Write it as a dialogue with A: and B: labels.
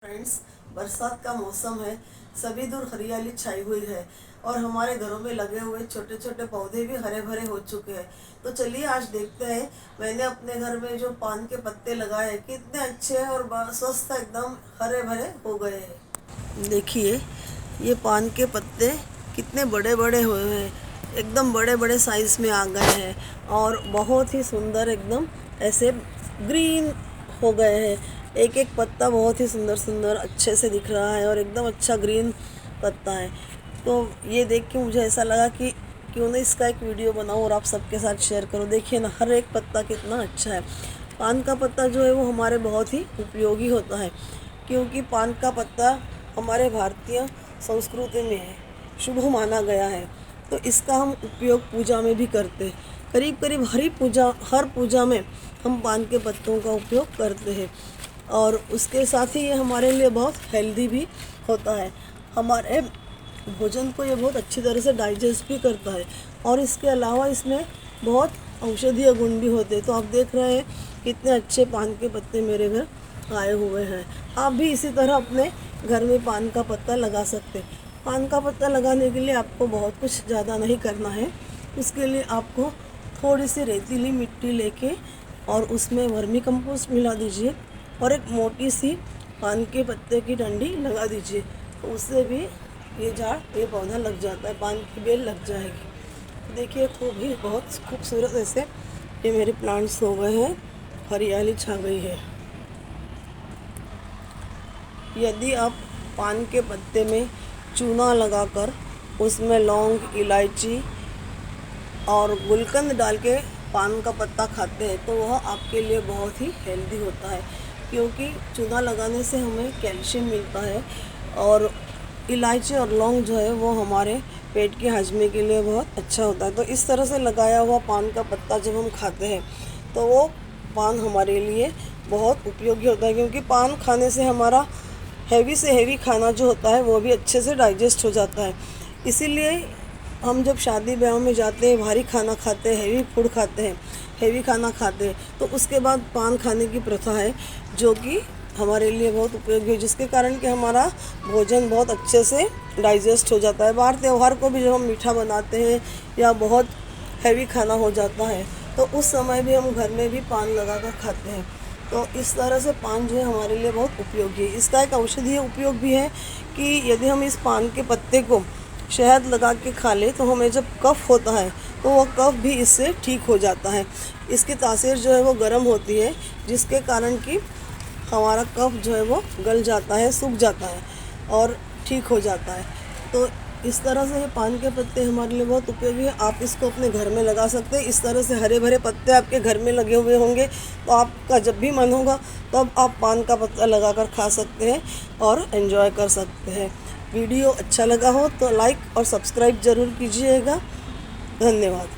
A: Friends, बरसात का मौसम है। सभी दूर हरियाली छाई हुई है और हमारे घरों में लगे हुए छोटे छोटे पौधे भी हरे भरे हो चुके हैं। तो चलिए आज देखते हैं, मैंने अपने घर में जो पान के पत्ते लगाए हैं कितने अच्छे हैं और स्वस्थ एकदम हरे भरे हो गए हैं। देखिए ये पान के पत्ते कितने बड़े बड़े हुए हैं, एकदम बड़े बड़े साइज में आ गए हैं और बहुत ही सुंदर एकदम ऐसे ग्रीन हो गए हैं। एक एक पत्ता बहुत ही सुंदर सुंदर अच्छे से दिख रहा है और एकदम अच्छा ग्रीन पत्ता है। तो ये देख के मुझे ऐसा लगा कि क्यों ना इसका एक वीडियो बनाऊं और आप सबके साथ शेयर करूं। देखिए ना, हर एक पत्ता कितना अच्छा है। पान का पत्ता जो है वो हमारे बहुत ही उपयोगी होता है, क्योंकि पान का पत्ता हमारे भारतीय संस्कृति में है, शुभ माना गया है। तो इसका हम उपयोग पूजा में भी करते हैं। करीब करीब हर पूजा में हम पान के पत्तों का उपयोग करते हैं और उसके साथ ही ये हमारे लिए बहुत हेल्दी भी होता है। हमारे भोजन को ये बहुत अच्छी तरह से डाइजेस्ट भी करता है और इसके अलावा इसमें बहुत औषधीय गुण भी होते हैं। तो आप देख रहे हैं कितने अच्छे पान के पत्ते मेरे घर आए हुए हैं। आप भी इसी तरह अपने घर में पान का पत्ता लगा सकते हैं। पान का पत्ता लगाने के लिए आपको बहुत कुछ ज़्यादा नहीं करना है। उसके लिए आपको थोड़ी सी रेतीली मिट्टी लेके और उसमें वर्मी कंपोस्ट मिला दीजिए और एक मोटी सी पान के पत्ते की डंडी लगा दीजिए, तो उससे भी ये पौधा लग जाता है, पान की बेल लग जाएगी। देखिए बहुत खूबसूरत ऐसे ये मेरे प्लांट्स हो गए हैं, हरियाली छा गई है। यदि आप पान के पत्ते में चूना लगाकर उसमें लौंग, इलायची और गुलकंद डाल के पान का पत्ता खाते हैं तो वह आपके लिए बहुत ही हेल्दी होता है, क्योंकि चूना लगाने से हमें कैल्शियम मिलता है और इलायची और लौंग जो है वो हमारे पेट के हजमे के लिए बहुत अच्छा होता है। तो इस तरह से लगाया हुआ पान का पत्ता जब हम खाते हैं तो वो पान हमारे लिए बहुत उपयोगी होता है, क्योंकि पान खाने से हमारा हैवी से हैवी खाना जो होता है वो भी अच्छे से डाइजेस्ट हो जाता है। इसीलिए हम जब शादी ब्याह में जाते हैं, भारी खाना खाते हैं, हैवी खाना खाते हैं, तो उसके बाद पान खाने की प्रथा है जो कि हमारे लिए बहुत उपयोगी है, जिसके कारण कि हमारा भोजन बहुत अच्छे से डाइजेस्ट हो जाता है। बाहर त्यौहार को भी जब हम मीठा बनाते हैं या बहुत हैवी खाना हो जाता है तो उस समय भी हम घर में भी पान लगा कर खाते हैं। तो इस तरह से पान जो है हमारे लिए बहुत उपयोगी है। इसका एक औषधीय उपयोग भी है कि यदि हम इस पान के पत्ते को शहद लगा के खा ले तो हमें जब कफ़ होता है तो वह कफ़ भी इससे ठीक हो जाता है। इसकी तासीर जो है वो गर्म होती है, जिसके कारण कि हमारा कफ़ जो है वो गल जाता है, सूख जाता है और ठीक हो जाता है। तो इस तरह से ये पान के पत्ते हमारे लिए बहुत उपयोगी है। आप इसको अपने घर में लगा सकते हैं। इस तरह से हरे भरे पत्ते आपके घर में लगे हुए होंगे तो आपका जब भी मन होगा तब आप पान का पत्ता लगा कर खा सकते हैं और एंजॉय कर सकते हैं। वीडियो अच्छा लगा हो तो लाइक और सब्सक्राइब ज़रूर कीजिएगा। धन्यवाद।